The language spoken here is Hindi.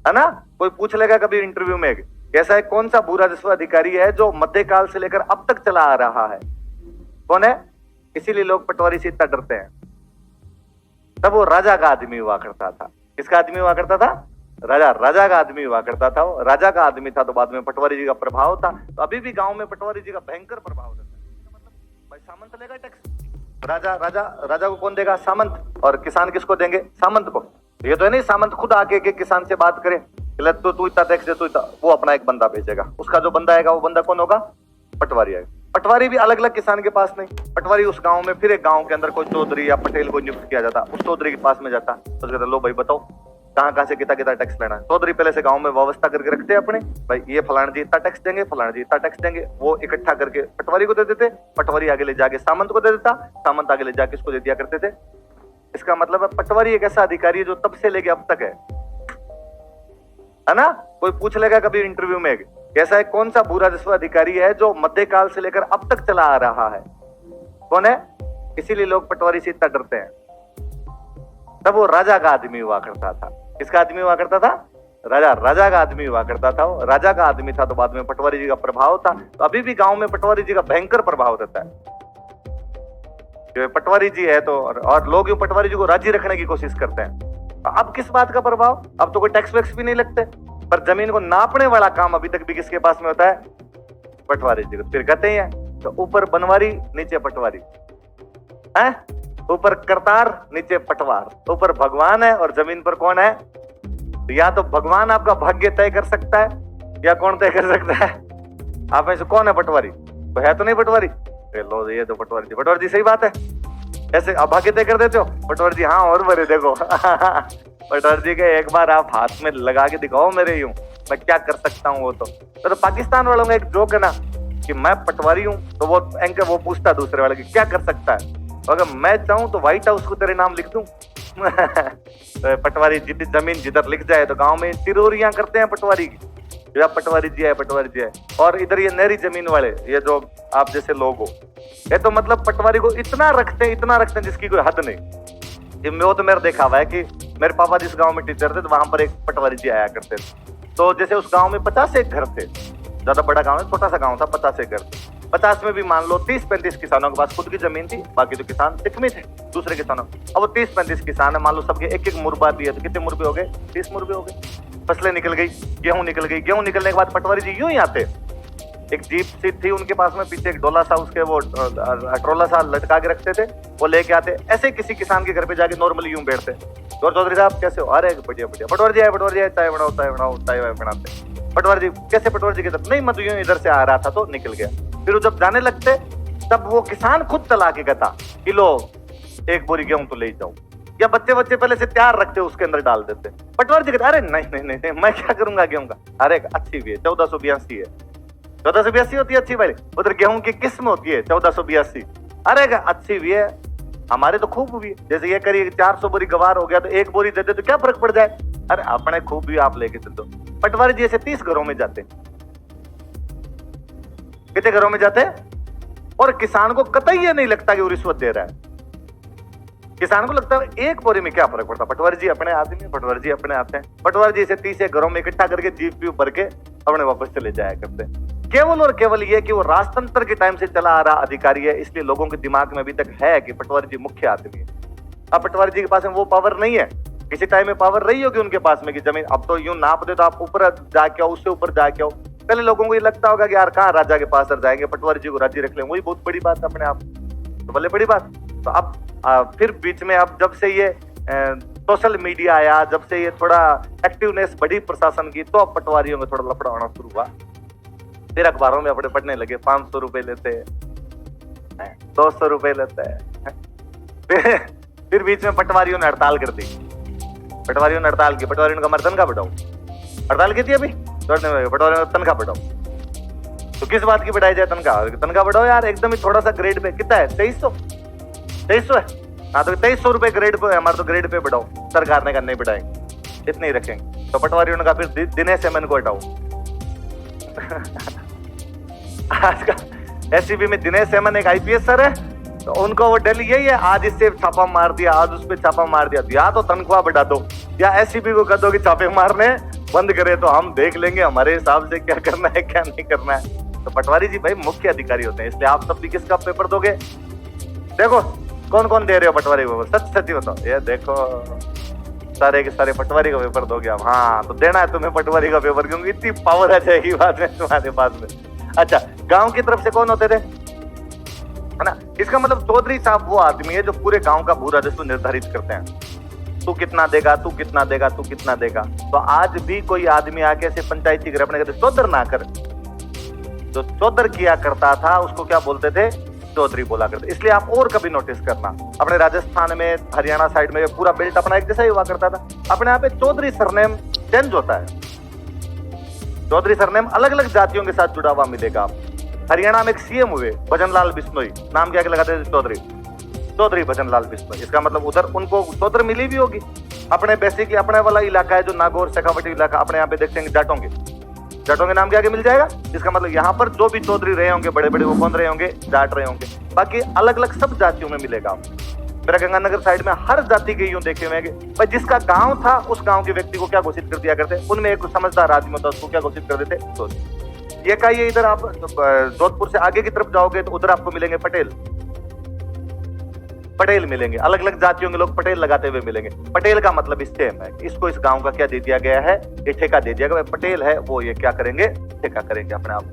है ना। कोई पूछ लेगा कभी इंटरव्यू में कैसा है, कौन सा भू राजस्व अधिकारी है जो मध्यकाल से लेकर अब तक चला आ रहा है, कौन है? इसीलिए लोग पटवारी से इतना डरते हैं। तब वो राजा का आदमी हुआ करता था। किसका आदमी हुआ करता था? राजा का आदमी हुआ करता था। वो राजा का आदमी था तो बाद में पटवारी जी का प्रभाव था। तो अभी भी गांव में पटवारी जी का भयंकर प्रभाव रहता है। मतलब भाई सामंत लेगा टैक्स, राजा को कौन देगा? सामंत। और किसान किसको देंगे? सामंत को। ये तो है नहीं सामंत खुद आके के किसान से बात करे, तू इतना टैक्स दे, तू इतना, वो अपना एक बंदा भेजेगा। उसका जो बंदा आएगा वो बंदा कौन होगा? पटवारी आएगा। पटवारी भी अलग अलग किसान के पास नहीं, पटवारी उस गांव में, फिर एक गांव के अंदर कोई चौधरी या पटेल को नियुक्त किया जाता, उस चौधरी के पास में जाता, तो कहता लो भाई बताओ कहाँ से कितना टैक्स लेना है। चौधरी पहले से गांव में व्यवस्था करके रखते हैं अपने, भाई ये फलाना जी इतना टैक्स देंगे, फलाना जी इतना टैक्स देंगे, वो इकट्ठा करके पटवारी को दे देते, पटवारी आगे ले जाके सामंत को दे देता, सामंत आगे ले जाके इसको दे दिया करते थे। इसका मतलब है पटवारी एक ऐसा अधिकारी है जो तब से लेके अब तक है ना। कोई पूछ लेगा कभी इंटरव्यू में कैसा है, कौन सा भू राजस्व अधिकारी है जो मध्यकाल से लेकर अब तक चला आ रहा है, कौन है? इसीलिए लोग पटवारी से इतना डरते हैं। तब वो राजा का आदमी हुआ करता था। किसका आदमी हुआ करता था? राजा का आदमी हुआ करता था। वो राजा का आदमी था तो बाद में पटवारी जी का प्रभाव था। तो अभी भी गांव में पटवारी जी का भयंकर प्रभाव रहता है। पटवारी जी है तो, और लोग यूं पटवारी जी को राजी रखने की कोशिश करते हैं। अब किस बात का प्रभाव? अब तो कोई टैक्स वैक्स भी नहीं लगते, पर जमीन को नापने वाला काम अभी तक भी किसके पास में होता है? पटवारी जी को। फिर कहते हैं तो ऊपर बनवारी नीचे पटवारी है, ऊपर करतार नीचे पटवार, ऊपर भगवान है और जमीन पर कौन है? तो या तो भगवान आपका भाग्य तय कर सकता है या कौन तय कर सकता है? आप में से कौन है पटवारी? तो है तो नहीं पटवारी? लो ये तो पटवारी जी सही बात है। ऐसे अभाग्य तय कर देते हो? पटवारी जी हाँ और बड़े देखो पटवारी जी के एक बार आप हाथ में लगा के दिखाओ मेरे, यूं मैं क्या कर सकता हूँ। वो तो पाकिस्तान वालों में एक जोक है ना कि मैं पटवारी हूँ, तो वो एंकर वो पूछता दूसरे वाले की क्या कर सकता है, अगर मैं चाहूँ तो व्हाइट हाउस को तेरे नाम लिख दूं तो पटवारी जमीन जिधर लिख जाए तो गांव में तिरोरियां करते हैं पटवारी की, या पटवारी जी है। और इधर ये नहरी जमीन वाले, ये जो आप जैसे लोग हो, ये तो मतलब पटवारी को इतना रखते हैं जिसकी कोई हद नहीं। वो तो मेरा देखा हुआ है कि मेरे पापा जिस गांव में टीचर थे तो वहां पर एक पटवारी जी आया करते थे। तो जैसे उस गांव में 50 एक घर थे, ज्यादा बड़ा गांव है, छोटा सा गांव था, 50 एक घर थे। 50 में भी मान लो 30-35 किसानों के पास खुद की जमीन थी, बाकी तो किसान सिकमी थे दूसरे किसानों। अब वो 30-35 किसान है, मान लो सबके एक मुरबा दिया तो कितने मुरबे हो गए? 30 मुरबे हो गए। फसलें निकल गई, गेहूं निकल गई। गेहूं निकलने के बाद पटवारी जी यूं ही आते, एक जीप सी थी उनके पास में, पीछे एक डोला सा उसके वो ट्रोला सा लटका के रखते थे, वो लेके आते। ऐसे किसी किसान के घर पे जाके नॉर्मली यूं बैठते, और चौधरी साहब कैसे हो? अरे बढ़िया, पटवारी जी आए, चाय बनाते। पटवारी जी कैसे? पटवारी जी की तरफ नहीं, मैं तो यूं इधर से आ रहा था तो निकल गया। फिर जब जाने लगते तब वो किसान खुद चला के कहता कि लो एक बोरी गेहूं तो ले जाओ, या बच्चे पहले से तैयार रखते उसके अंदर डाल देते। पटवारी जी कहते अरे नहीं मैं क्या करूंगा गेहूं का? अरे अच्छी भी है, 1482 है। 1482 होती है अच्छी वाली, उधर गेहूं की किस्म होती है 1482। अरे अच्छी भी है, हमारे तो खूब भी है। जैसे ये करिए 400 बोरी गवार हो गया तो एक बोरी दे दे तो क्या फर्क पड़ जाए? अरे अपने खूब भी आप लेके चल दो। पटवारी जी ऐसे 30 घरों में जाते, कितने घरों में जाते हैं? और किसान को कतई ये नहीं लगता कि वो रिश्वत दे रहा है। किसान को लगता है एक बोरी में क्या फर्क पड़ता? पटवारी जी अपने आदमी, पटवारी जी अपने आते हैं। पटवारी जी इसे 30 घरों में इकट्ठा करके जीप भर के अपने वापस चले जाया करते हैं। केवल और केवल ये कि वो राजतंत्र के टाइम से चला आ रहा अधिकारी है, इसलिए लोगों के दिमाग में अभी तक है कि पटवारी जी मुख्य आदमी है। अब पटवारी जी के पास में वो पावर नहीं है, किसी टाइम में पावर रही होगी उनके पास में कि जमीन अब तो यूं नाप दे तो आप ऊपर जाके आओ, उससे ऊपर जाके आओ। पहले लोगों को ये लगता होगा कि यार कहाँ राजा के पास जाएंगे, पटवारी जी को राजी रख लेंगे, वही बहुत बड़ी बात है अपने आप, तो भले बड़ी बात। तो अब फिर बीच में अब जब से ये सोशल मीडिया आया, जब से ये थोड़ा एक्टिवनेस बढ़ी प्रशासन की, तो अब पटवारियों में थोड़ा लफड़ा होना शुरू हुआ। फिर अखबारों में अपने पढ़ने लगे 500 रुपए लेते हैं, 200 रुपए लेते हैं। फिर बीच में पटवारियों ने हड़ताल कर दी। पटवारियों ने हड़ताल की, पटवारियों ने कहा तनख्वाह बढ़ाओ। हड़ताल की थी अभी, पटवारियों ने तनख्वाह बढ़ाओ। तो किस बात की बढ़ाई जाए तनख्वाह बढ़ाओ यार, एकदम ही थोड़ा सा ग्रेड पे कितना है? 2300 है। हाँ तो 2300 रुपए ग्रेड पे, हमारे तो ग्रेड पे बढ़ाओ। सरकार ने कहा नहीं बढ़ाएंगे, इतने ही रखेंगे। तो पटवारियों ने कहा फिर दिनेश एमएन को हटाओ। आज का एससीबी में दिनेश एमएन एक आईपीएस सर है, तो उनको वो डेली यही है, आज इससे छापा मार दिया, आज उस पे छापा मार दिया। या तो तनख्वाह बढ़ा दो या एससीबी को कह दो कि छापे मारने बंद करे तो हम देख लेंगे हमारे हिसाब से क्या करना है क्या नहीं करना है। तो पटवारी जी भाई मुख्य अधिकारी होते हैं, इसलिए आप सब भी किसका पेपर दोगे? देखो कौन कौन दे रहे हो पटवारी को पेपर, सच सच्ची बताओ। ये देखो सारे के सारे पटवारी का पेपर दोगे आप। हाँ तो देना है तुम्हें पटवारी का पेपर, क्योंकि इतनी पावर आ जाएगी बाद में तुम्हारे पास में। अच्छा, गांव की तरफ से कौन होते थे, है ना? इसका मतलब चौधरी साहब वो आदमी है जो पूरे गांव का भू राजस्व निर्धारित करते हैं। तू कितना देगा, तू कितना देगा, तू कितना देगा। तो आज भी कोई आदमी आके से पंचायती घर अपने कहते चौधर ना कर, जो चौधर किया करता था उसको क्या बोलते थे? चौधरी बोला करते। इसलिए आप और कभी नोटिस करना, अपने राजस्थान में, हरियाणा साइड में पूरा बेल्ट अपना एक जैसा ही हुआ करता था। अपने यहाँ पे चौधरी सरनेम चेंज होता है, चौधरी सरनेम अलग अलग जातियों के साथ जुड़ा हुआ मिलेगा आप। हरियाणा में एक सीएम हुए भजनलाल बिश्नोई, नाम क्या लगाते थे? चौधरी, चौधरी भजनलाल बिश्नोई। इसका मतलब उधर उनको चौधर मिली भी होगी। अपने बेसिकली अपने वाला इलाका है जो नागौर शेखावटी इलाका, अपने यहाँ पे देखते हैं जाटों के नाम के आगे मिल जाएगा। इसका मतलब यहाँ पर जो भी चौधरी रहे होंगे बड़े बड़े, वो कौन रहे होंगे? जाट रहे होंगे। बाकी अलग अलग सब जातियों में मिलेगा। मेरा गंगानगर साइड में हर जाति के यूं देखे हुए भाई, जिसका गांव था उस गांव के व्यक्ति को क्या घोषित कर दिया करते? उनमें एक समझदार आदमी होता, उसको क्या घोषित कर देते? चौधरी। ये का ये इधर आप जोधपुर से आगे की तरफ जाओगे तो उधर आपको मिलेंगे पटेल, पटेल मिलेंगे। अलग अलग जातियों के लोग पटेल लगाते हुए मिलेंगे। पटेल का मतलब इससे है, इसको इस गांव का क्या दे दिया गया है? ये ठेका दे दिया गया। पटेल है वो, ये क्या करेंगे? ठेका करेंगे अपने आप।